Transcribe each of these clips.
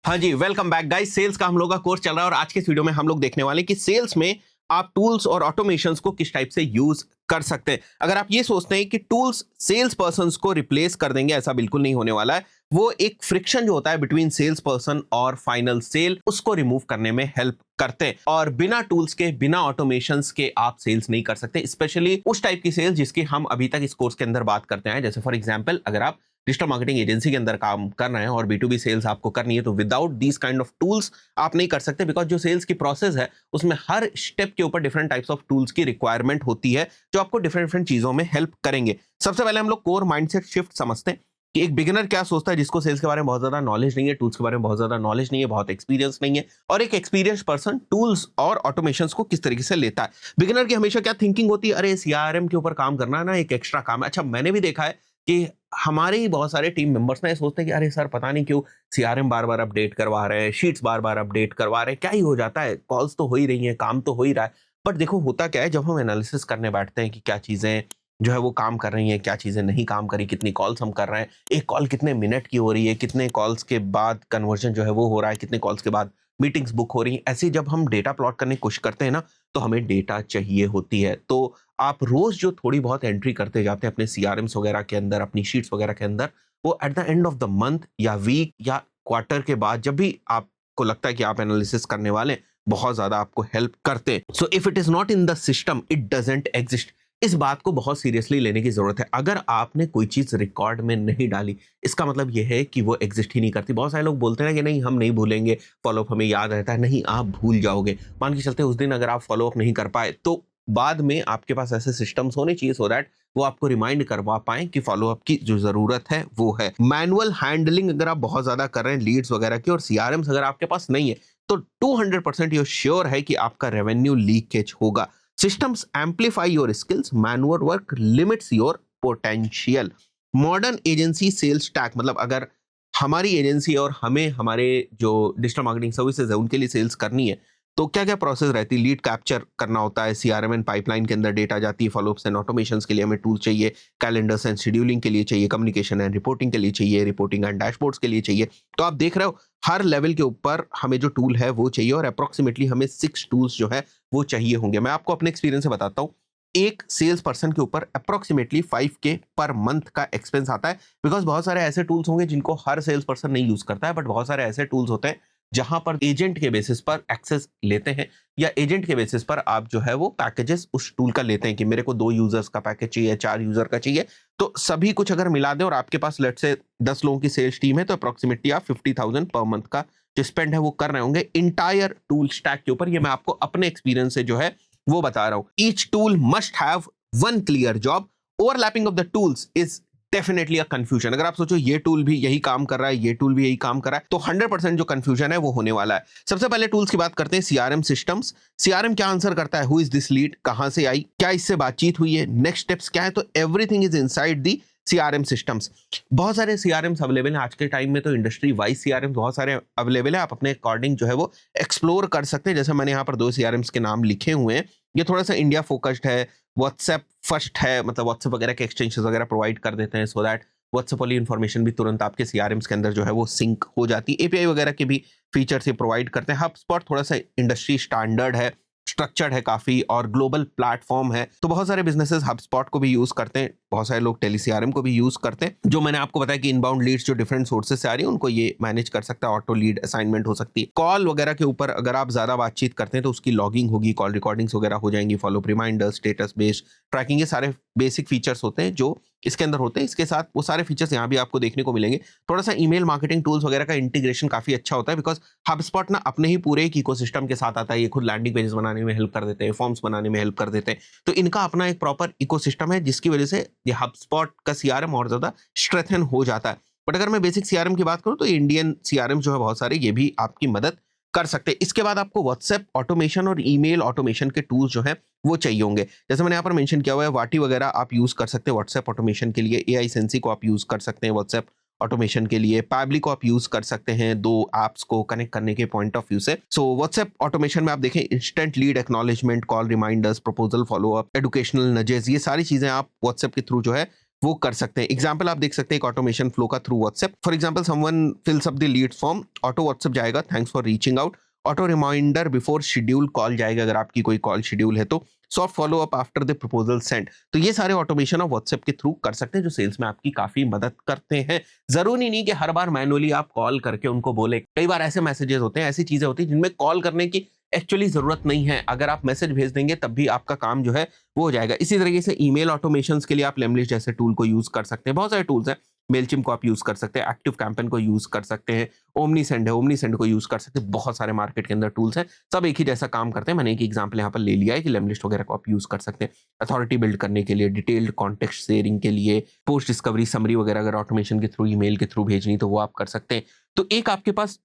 हाँ जी, welcome back guys. Sales का हम लोग का कोर्स चल रहा है और आज के इस वीडियो में हम लोग देखने वाले हैं कि सेल्स में आप टूल्स और ऑटोमेशंस को किस टाइप से यूज कर सकते हैं। अगर आप ये सोचते हैं कि टूल्स सेल्स पर्सन्स को रिप्लेस कर देंगे, ऐसा बिल्कुल नहीं होने वाला है। वो एक फ्रिक्शन जो होता है बिटवीन सेल्स पर्सन और फाइनल सेल, उसको रिमूव करने में हेल्प करते हैं। और बिना टूल्स के, बिना ऑटोमेशंस के आप सेल्स नहीं कर सकते, स्पेशली उस टाइप की सेल्स जिसकी हम अभी तक इस कोर्स के अंदर बात करते हैं। जैसे फॉर एग्जाम्पल, अगर आप डिजिटल मार्केटिंग एजेंसी के अंदर काम कर रहे हैं और B2B सेल्स आपको करनी है, तो without these kind of tools आप नहीं कर सकते। बिकॉज जो सेल्स की प्रोसेस है उसमें हर स्टेप के ऊपर डिफरेंट टाइप्स ऑफ टूल्स की रिक्वायरमेंट होती है जो आपको डिफरेंट डिफरेंट चीजों में हेल्प करेंगे। सबसे पहले हम लोग कोर माइंडसेट शिफ्ट समझते हैं कि एक बिगिनर क्या सोचता है जिसको सेल्स के बारे में बहुत ज्यादा नॉलेज नहीं है, टूल्स के बारे में बहुत ज्यादा नॉलेज नहीं है, बहुत एक्सपीरियंस नहीं है, और एक एक्सपीरियंस पर्सन टूल्स और ऑटोमेशंस को किस तरीके से लेता है। बिगिनर की हमेशा क्या थिंकिंग होती है, अरे CRM के ऊपर काम करना ना एक एक्स्ट्रा काम है। अच्छा, मैंने भी देखा है कि हमारे ही बहुत सारे टीम मेंबर्स ना ये सोचते हैं कि अरे सर, पता नहीं क्यों CRM बार बार अपडेट करवा रहे हैं, शीट्स बार बार अपडेट करवा रहे हैं, क्या ही हो जाता है, कॉल्स तो हो ही रही हैं, काम तो हो ही रहा है। बट देखो, होता क्या है, जब हम एनालिसिस करने बैठते हैं कि क्या चीजें जो है वो काम कर रही हैं, क्या चीजें नहीं काम करी, कितनी कॉल्स हम कर रहे हैं, एक कॉल कितने मिनट की हो रही है, कितने कॉल्स के बाद कन्वर्जन जो है वो हो रहा है, कितने कॉल्स के बाद मीटिंग्स बुक हो रही हैं, ऐसे जब हम डेटा प्लॉट करने की कोशिश करते हैं ना, तो हमें डेटा चाहिए होती है। तो आप रोज जो थोड़ी बहुत एंट्री करते जाते हैं अपने CRMs वगैरह के अंदर, अपनी शीट्स वगैरह के अंदर, वो at the end of the month या वीक या क्वार्टर के बाद जब भी आपको लगता है कि आप एनालिसिस करने वाले हैं, बहुत ज्यादा आपको हेल्प करते हैं। So if it is not in the system, it doesn't exist. इस बात को बहुत सीरियसली लेने की जरूरत है। अगर आपने कोई चीज रिकॉर्ड में नहीं डाली, इसका मतलब यह है कि वो एग्जिस्ट ही नहीं करती। बहुत सारे लोग बोलते हैं कि नहीं, हम नहीं भूलेंगे, फॉलोअप हमें याद रहता है। नहीं, आप भूल जाओगे। मान के चलते उस दिन अगर आप फॉलोअप नहीं कर पाए, तो बाद में आपके पास ऐसे सिस्टम्स होने चाहिए सो दैट वो आपको रिमाइंड करवा पाए कि फॉलोअप की जो जरूरत है वो है। मैनुअल हैंडलिंग अगर आप बहुत ज्यादा कर रहे हैं लीड्स वगैरह की, और CRMs अगर आपके पास नहीं है, तो 200% ये श्योर है कि आपका रेवेन्यू लीकेज होगा। Systems amplify your skills, manual work limits your potential. Modern agency sales tag, मतलब अगर हमारी एजेंसी और हमें हमारे जो डिजिटल मार्केटिंग सर्विसेज है उनके लिए सेल्स करनी है, तो क्या क्या प्रोसेस रहती है। लीड कैप्चर करना होता है, CRM एंड पाइपलाइन के अंदर डेटा जाती है, फॉलोअप्स एंड ऑटोमेशंस के लिए हमें टूल चाहिए, कैलेंडर्स एंड शेड्यूलिंग के लिए चाहिए, कम्युनिकेशन एंड रिपोर्टिंग के लिए चाहिए, रिपोर्टिंग एंड डैशबोर्ड्स के लिए चाहिए। तो आप देख रहे हो, हर लेवल के ऊपर हमें जो टूल है वो चाहिए, और अप्रोक्सीमेटली हमें 6 टूल्स जो है वो चाहिए होंगे। मैं आपको अपने एक्सपीरियंस से बताता हूँ, एक सेल्स पर्सन के ऊपर अप्रोक्सीमेटली 5K पर मंथ का एक्सपेंस आता है। बिकॉज बहुत सारे ऐसे टूल्स होंगे जिनको हर सेल्स पर्सन नहीं यूज करता है, बट बहुत सारे ऐसे टूल्स होते हैं जहां पर एजेंट के बेसिस पर एक्सेस लेते हैं, या एजेंट के बेसिस पर आप जो है वो पैकेजेस उस टूल का लेते हैं कि मेरे को 2 यूजर्स का पैकेज चाहिए, 4 यूजर का चाहिए। तो सभी कुछ अगर मिला दे और आपके पास लेट से 10 लोगों की सेल्स टीम है, तो अप्रोक्सीमेटली आप 50,000 पर मंथ का जो स्पेंड है वो कर रहे होंगे इंटायर टूल स्टैक के ऊपर। ये मैं आपको अपने एक्सपीरियंस से जो है वो बता रहा हूं। Each tool must have one clear job. Overlapping of the tools is definitely a confusion. अगर आप सोचो ये टूल भी यही काम कर रहा है, ये टूल भी यही काम कर रहा है, तो 100% जो कंफ्यूजन है वो होने वाला है। सबसे पहले टूल्स की बात करते हैं, CRM सिस्टम्स। CRM क्या आंसर करता है, हु इज दिस लीड, कहां से आई, क्या इससे बातचीत हुई है, नेक्स्ट स्टेप्स क्या है, तो everything is inside the CRM systems. बहुत सारे CRMs अवेलेबल हैं आज के टाइम में, तो इंडस्ट्री वाइज CRMs बहुत सारे अवेलेबल है। आप अपने अकॉर्डिंग जो है वो एक्सप्लोर कर सकते हैं। जैसे मैंने यहाँ पर 2 CRMs के नाम लिखे हुए हैं। ये थोड़ा सा इंडिया फोकस्ड है, व्हाट्सएप फर्स्ट है, मतलब व्हाट्सएप वगैरह के एक्सटेंशन वगैरह प्रोवाइड कर देते हैं सो दैट व्हाट्सएप वाली इन्फॉर्मेशन भी तुरंत आपके CRMs के अंदर जो है वो सिंक हो जाती है। API वगैरह के भी फीचर्स ये प्रोवाइड करते हैं। HubSpot थोड़ा सा इंडस्ट्री स्टैंडर्ड है, स्ट्रक्चर्ड है काफी, और ग्लोबल प्लेटफॉर्म है, तो बहुत सारे बिजनेसेस HubSpot को भी यूज करते हैं, बहुत सारे लोग टेली CRM को भी यूज करते हैं। जो मैंने आपको बताया कि इनबाउंड लीड्स जो डिफरेंट सोर्सेज से आ रही है उनको ये मैनेज कर सकता है, ऑटो लीड असाइनमेंट हो सकती है। कॉल वगैरह के ऊपर अगर आप ज्यादा बातचीत करते हैं तो उसकी लॉगिंग होगी, कॉल रिकॉर्डिंग्स वगैरह हो जाएंगी, follow up reminders, status based tracking, ये सारे बेसिक फीचर्स होते हैं जो इसके अंदर होते हैं। इसके साथ वो सारे फीचर्स यहाँ भी आपको देखने को मिलेंगे। थोड़ा सा ईमेल मार्केटिंग टूल्स वगैरह का इंटीग्रेशन काफी अच्छा होता है, बिकॉज HubSpot ना अपने ही पूरे एक इकोसिस्टम के साथ आता है। ये खुद लैंडिंग पेजेस बनाने में हेल्प कर देते हैं, फॉर्म्स बनाने में हेल्प कर देते हैं, तो इनका अपना एक प्रॉपर इकोसिस्टम है जिसकी वजह से ये HubSpot का CRM और ज्यादा स्ट्रेंथन हो जाता है। बट अगर मैं बेसिक CRM की बात करूं तो इंडियन CRM जो है बहुत सारे ये भी आपकी मदद कर सकते हैं। इसके बाद आपको व्हाट्सएप ऑटोमेशन और ईमेल ऑटोमेशन के टूल्स जो है वो चाहिए होंगे। जैसे मैंने यहाँ पर मेंशन किया हुआ है, वाटी वगैरह आप यूज कर सकते हैं व्हाट्सएप ऑटोमेशन के लिए, AI सेंसी को आप यूज कर सकते हैं व्हाट्सएप ऑटोमेशन के लिए, पैबली को आप यूज कर सकते हैं 2 एप्स को कनेक्ट करने के पॉइंट ऑफ व्यू से। सो व्हाट्सएप ऑटोमेशन में आप देखें instant lead acknowledgement, call reminders, proposal follow up, educational nudges, ये सारी चीजें आप व्हाट्सएप के थ्रू जो है वो कर सकते हैं। एग्जाम्पल आप देख सकते हैं एक ऑटोमेशन फ्लो का through WhatsApp. For example someone fills up the lead form, auto WhatsApp जाएगा, thanks for reaching out. Auto reminder before schedule call जाएगा अगर आपकी कोई कॉल शेड्यूल है तो। Soft follow up after the proposal send. तो ये सारे ऑटोमेशन आप व्हाट्सएप के थ्रू कर सकते हैं जो सेल्स में आपकी काफी मदद करते हैं। जरूरी नहीं कि हर बार मैनुअली आप कॉल करके उनको बोले। कई बार ऐसे मैसेजेस होते हैं, ऐसी चीजें होती हैं जिनमें कॉल करने की एक्चुअली जरूरत नहीं है। अगर आप मैसेज भेज देंगे तब भी आपका काम जो है वो हो जाएगा। इसी तरीके से ईमेल ऑटोमेशंस के लिए आप लेमलिस्ट जैसे टूल को यूज कर सकते हैं। बहुत सारे टूल्स हैं, मेलचिम को आप यूज कर सकते हैं, एक्टिव कैंपेन को यूज कर सकते हैं, ओमनी सेंड है, ओमनी सेंड को यूज कर सकते हैं। बहुत सारे मार्केट के अंदर टूल्स हैं, सब एक ही जैसा काम करते हैं। मैंने एक एग्जांपल यहाँ पर ले लिया है कि लेमलिस्ट वगैरह को आप यूज कर सकते हैं अथॉरिटी बिल्ड करने के लिए, डिटेल्ड कॉन्टेक्स्ट शेयरिंग के लिए, पोस्ट डिस्कवरी समरी वगैरह अगर ऑटोमेशन के थ्रू ईमेल के थ्रू भेजनी तो वो आप कर सकते हैं। तो एक आपके पास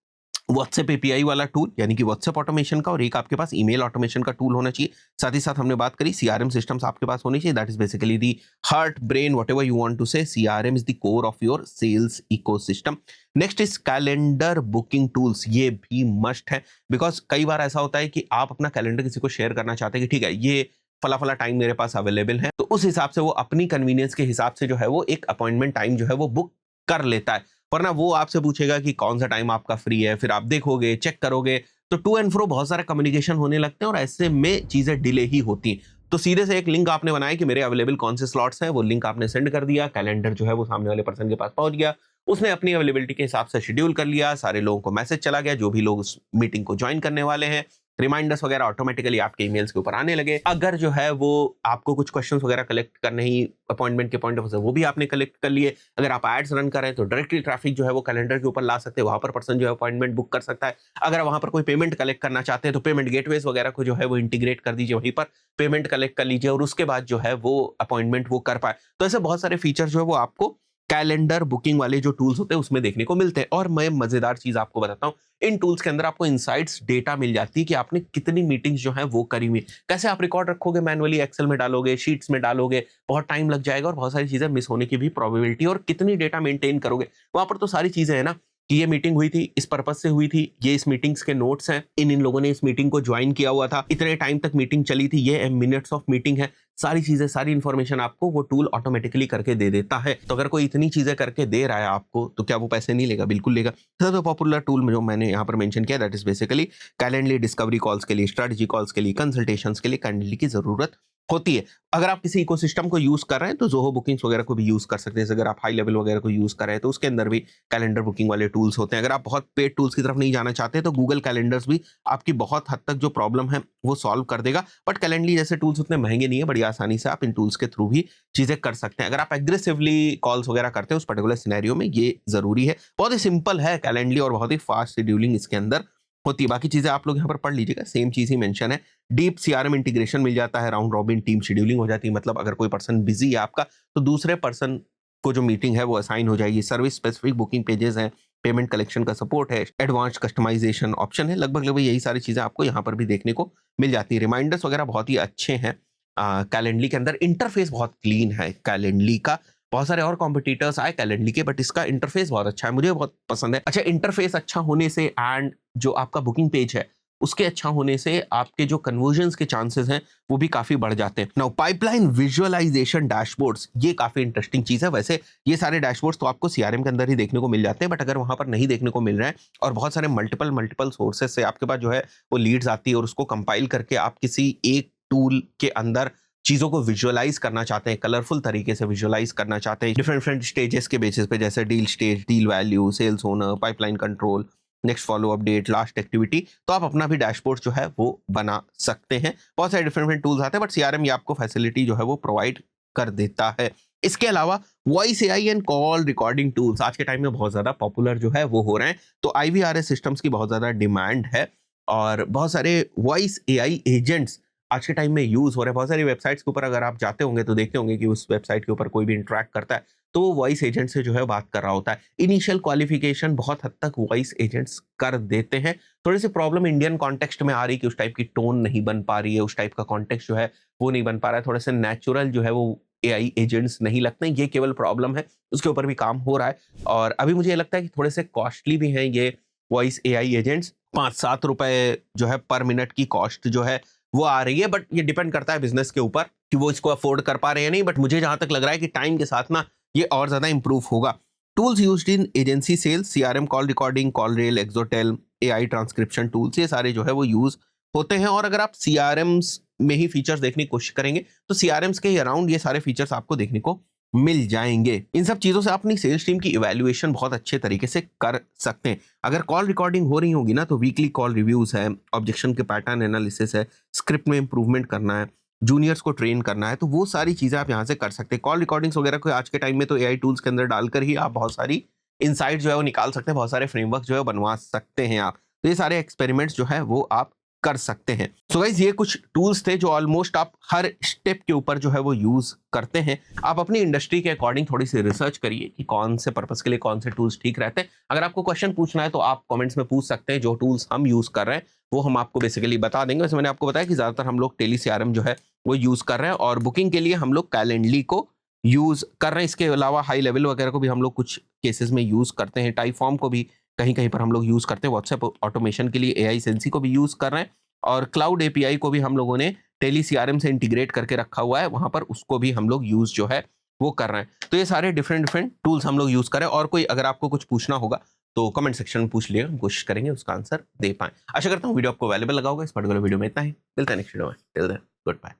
व्हाट्सएप एपीआई वाला टूल यानी कि व्हाट्सएप ऑटोमेशन का, और एक आपके पास ईमेल ऑटोमेशन का टूल होना चाहिए। साथ ही साथ हमने बात करी सीआरएम सिस्टम्स आपके पास होनी चाहिए। That is basically the heart brain whatever you want to say. CRM is the core of your sales ecosystem. Next is calendar booking tools. ये भी मस्ट है बिकॉज कई बार ऐसा होता है कि आप अपना कैलेंडर किसी को शेयर करना चाहते हैं कि ठीक है ये फला फला टाइम मेरे पास अवेलेबल है, तो उस हिसाब से वो अपनी कन्वीनियंस के हिसाब से जो है वो एक अपॉइंटमेंट टाइम जो है वो बुक कर लेता है। वरना वो आपसे पूछेगा कि कौन सा टाइम आपका फ्री है, फिर आप देखोगे, चेक करोगे, तो टू एंड फ्रो बहुत सारे कम्युनिकेशन होने लगते हैं और ऐसे में चीजें डिले ही होती हैं। तो सीधे से एक लिंक आपने बनाया कि मेरे अवेलेबल कौन से स्लॉट्स हैं, वो लिंक आपने सेंड कर दिया, कैलेंडर जो है वो सामने वाले पर्सन के पास पहुंच गया, उसने अपनी अवेलेबिलिटी के हिसाब से शेड्यूल कर लिया, सारे लोगों को मैसेज चला गया जो भी लोग उस मीटिंग को ज्वाइन करने वाले हैं, रिमाइंडर्स वगैरह ऑटोमेटिकली आपके ईमेल्स के ऊपर आने लगे। अगर जो है वो आपको कुछ क्वेश्चंस वगैरह कलेक्ट करने ही अपॉइंटमेंट के पॉइंट ऑफ व्यू से वो भी आपने कलेक्ट कर लिए। अगर आप एड्स रन कर रहे हैं तो डायरेक्टली ट्रैफिक जो है वो कैलेंडर के ऊपर ला सकते हैं, वहां पर पर्सन जो है अपॉइंटमेंट बुक कर सकता है। अगर वहां पर कोई पेमेंट कलेक्ट करना चाहते हैं तो पेमेंट गेटवेज वगैरह को जो है वो इंटीग्रेट कर दीजिए, वहीं पर पेमेंट कलेक्ट कर लीजिए और उसके बाद जो है वो अपॉइंटमेंट वो कर पाए। तो ऐसे बहुत सारे फीचर जो है वो आपको कैलेंडर बुकिंग वाले जो टूल्स होते हैं उसमें देखने को मिलते हैं। और मैं मजेदार चीज आपको बताता हूँ, इन टूल्स के अंदर आपको इनसाइट्स डेटा मिल जाती है कि आपने कितनी मीटिंग्स जो है वो करी हुई। कैसे आप रिकॉर्ड रखोगे, मैनुअली एक्सेल में डालोगे, शीट्स में डालोगे, बहुत टाइम लग जाएगा और बहुत सारी चीजें मिस होने की भी प्रोबेबिलिटी, और कितनी डेटा मेंटेन करोगे वहां पर। तो सारी चीजें है ना कि ये मीटिंग हुई थी, इस पर्पज से हुई थी, ये इस मीटिंग्स के नोट्स हैं, इन लोगों ने इस मीटिंग को ज्वाइन किया हुआ था, इतने टाइम तक मीटिंग चली थी, ये मिनट्स ऑफ मीटिंग है। सारी चीजें, सारी इंफॉर्मेशन आपको वो टूल ऑटोमेटिकली करके दे देता है। तो अगर कोई इतनी चीजें करके दे रहा है आपको तो क्या वो पैसे नहीं लेगा? बिल्कुल लेगा। सबसे पॉपुलर टूल जो मैंने यहाँ पर मेंशन किया that is basically Calendly discovery calls के लिए, स्ट्रेटजी कॉल्स के लिए, कंसल्टेशंस के लिए कैलेंडली की जरूरत होती है। अगर आप किसी इकोसिस्टम को यूज कर रहे हैं तो जोहो बुकिंग्स वगैरह को भी यूज कर सकते हैं। अगर आप हाई लेवल वगैरह को यूज कर रहे हैं तो उसके अंदर भी कैलेंडर बुकिंग वाले टूल्स होते हैं। अगर आप बहुत पेड टूल्स की तरफ नहीं जाना चाहते तो गूगल कैलेंडर्स भी आपकी बहुत हद तक जो प्रॉब्लम है वो सॉल्व कर देगा। बट कैलेंडली जैसे टूल्स उतने महंगे नहीं है, बड़ी आसानी से आप इन टूल्स के थ्रू भी चीजें कर सकते हैं। अगर आप एग्रेसिवली कॉल्स वगैरह करते हैं उस पर्टिकुलर सिनेरियो में ये जरूरी है। बहुत ही सिंपल है कैलेंडली और बहुत ही फास्ट शेड्यूलिंग इसके अंदर होती है। बाकी चीजें आप लोग यहाँ पर पढ़ लीजिएगा, सेम चीज ही मेंशन है। डीप सीआरएम इंटीग्रेशन मिल जाता है, राउंड रॉबिन टीम शेड्यूलिंग हो जाती है। मतलब अगर कोई पर्सन बिजी है आपका तो दूसरे पर्सन को जो मीटिंग है वो असाइन हो जाएगी। सर्विस स्पेसिफिक बुकिंग पेजेस हैं, पेमेंट कलेक्शन का सपोर्ट है, एडवांस कस्टमाइजेशन ऑप्शन है। लगभग यही सारी चीजें आपको यहाँ पर भी देखने को मिल जाती है। रिमाइंडर्स वगैरह बहुत ही अच्छे हैं कैलेंडली के अंदर। इंटरफेस बहुत क्लीन है कैलेंडली का। बहुत सारे और कॉम्पिटिटर्स आए कैलेंडली के, बट इसका इंटरफेस बहुत अच्छा है, मुझे बहुत पसंद है। अच्छा, इंटरफेस अच्छा होने से एंड जो आपका बुकिंग पेज है उसके अच्छा होने से आपके जो कन्वर्जन्स के चांसेस हैं वो भी काफी बढ़ जाते हैं। नाउ पाइपलाइन विजुअलाइजेशन डैशबोर्ड्स, ये काफी इंटरेस्टिंग चीज है। वैसे ये सारे डैशबोर्ड्स तो आपको सीआरएम के अंदर ही देखने को मिल जाते हैं, बट अगर वहां पर नहीं देखने को मिल रहे हैं और बहुत सारे मल्टीपल सोर्सेस से आपके पास जो है वो लीड्स आती है और उसको कंपाइल करके आप किसी एक टूल के अंदर चीजों को विजुअलाइज करना चाहते हैं, कलरफुल तरीके से विजुअलाइज करना चाहते हैं डिफरेंट स्टेजेस के बेसिस पे, जैसे deal stage, deal value, sales owner, pipeline control, next follow update, last activity, तो आप अपना भी डैशबोर्ड जो है वो बना सकते हैं। बहुत सारे डिफरेंट टूल्स आते हैं, बट सीआरएम ये आपको फैसिलिटी जो है वो प्रोवाइड कर देता है। इसके अलावा voice AI and call recording tools आज के टाइम में बहुत ज्यादा पॉपुलर जो है वो हो रहे हैं। तो आईवीआरएस सिस्टम्स की बहुत ज्यादा डिमांड है और बहुत सारे वॉइस एआई एजेंट्स आज के टाइम में यूज हो रहे हैं। बहुत सारी वेबसाइट्स के ऊपर अगर आप जाते होंगे तो देखते होंगे कि उस वेबसाइट के ऊपर कोई भी इंटरेक्ट करता है तो वो वॉइस एजेंट से जो है बात कर रहा होता है। इनिशियल क्वालिफिकेशन बहुत हद तक वॉइस एजेंट्स कर देते हैं। थोड़ी सी प्रॉब्लम इंडियन कॉन्टेक्स्ट में आ रही कि उस टाइप की टोन नहीं बन पा रही है, उस टाइप का कॉन्टेक्स्ट जो है वो नहीं बन पा रहा है, थोड़े से नेचुरल जो है वो एआई एजेंट्स नहीं लगते हैं। ये केवल प्रॉब्लम है, उसके ऊपर भी काम हो रहा है। और अभी मुझे लगता है कि थोड़े से कॉस्टली भी हैं ये वॉइस एआई एजेंट्स। 5-7 रुपए जो है पर मिनट की कॉस्ट जो है वो आ रही है, बट ये डिपेंड करता है बिजनेस के ऊपर कि वो इसको अफोर्ड कर पा रहे हैं या नहीं, बट मुझे जहां तक लग रहा है कि टाइम के साथ ना ये और ज्यादा इंप्रूव होगा। Tools used in agency sales, CRM, call recording, CallRail, Exotel, AI transcription tools, ये सारे जो है वो यूज होते हैं। और अगर आप सीआरएम्स में ही फीचर्स देखने की कोशिश करेंगे तो सीआरएम्स के ही अराउंड ये सारे फीचर्स आपको देखने को मिल जाएंगे। इन सब चीजों से आप अपनी सेल्स टीम की इवैल्यूएशन बहुत अच्छे तरीके से कर सकते हैं। अगर कॉल रिकॉर्डिंग हो रही होगी ना तो वीकली कॉल रिव्यूज है, ऑब्जेक्शन के पैटर्न एनालिसिस है, स्क्रिप्ट में इंप्रूवमेंट करना है, जूनियर्स को ट्रेन करना है, तो वो सारी चीजें आप यहाँ से कर सकते हैं। कॉल रिकॉर्डिंग्स वगैरह को आज के टाइम में तो एआई टूल्स के अंदर डालकर ही आप बहुत सारी इनसाइट जो है वो निकाल सकते हैं, बहुत सारे फ्रेमवर्क जो है बनवा सकते हैं आप। तो ये सारे एक्सपेरिमेंट्स जो है वो आप कर सकते हैं। सो गाइस, ये कुछ टूल्स थे जो ऑलमोस्ट आप हर स्टेप के ऊपर जो है वो यूज करते हैं। आप अपनी इंडस्ट्री के अकॉर्डिंग थोड़ी सी रिसर्च करिए कि कौन से पर्पस के लिए कौन से टूल्स ठीक रहते हैं। अगर आपको क्वेश्चन पूछना है तो आप कमेंट्स में पूछ सकते हैं। जो टूल्स हम यूज कर रहे हैं वो हम आपको बेसिकली बता देंगे। वैसे मैंने आपको बताया कि ज्यादातर हम लोग टेली सीआरएम जो है वो यूज कर रहे हैं, और बुकिंग के लिए हम लोग कैलेंडली को यूज कर रहे हैं। इसके अलावा हाई लेवल वगैरह को भी हम लोग कुछ केसेस में यूज करते हैं। टाइपफॉर्म को भी कहीं कहीं पर हम लोग यूज करते हैं। व्हाट्सएप ऑटोमेशन के लिए एआई सेंसी को भी यूज कर रहे हैं, और क्लाउड एपीआई को भी हम लोगों ने टेली सीआरएम से इंटीग्रेट करके रखा हुआ है, वहां पर उसको भी हम लोग यूज जो है वो कर रहे हैं। तो ये सारे डिफरेंट डिफरेंट टूल्स हम लोग यूज कर रहे हैं। और कोई अगर आपको कुछ पूछना होगा तो कमेंट सेक्शन में पूछ लिए, हम कोशिश करेंगे उसका आंसर दे पाए। आशा करता हूँ वीडियो आपको वैल्यूएबल लगा होगा। इस पर्टिकुलर वीडियो में इतना ही, मिलते हैं नेक्स्ट वीडियो में। Till then, good bye.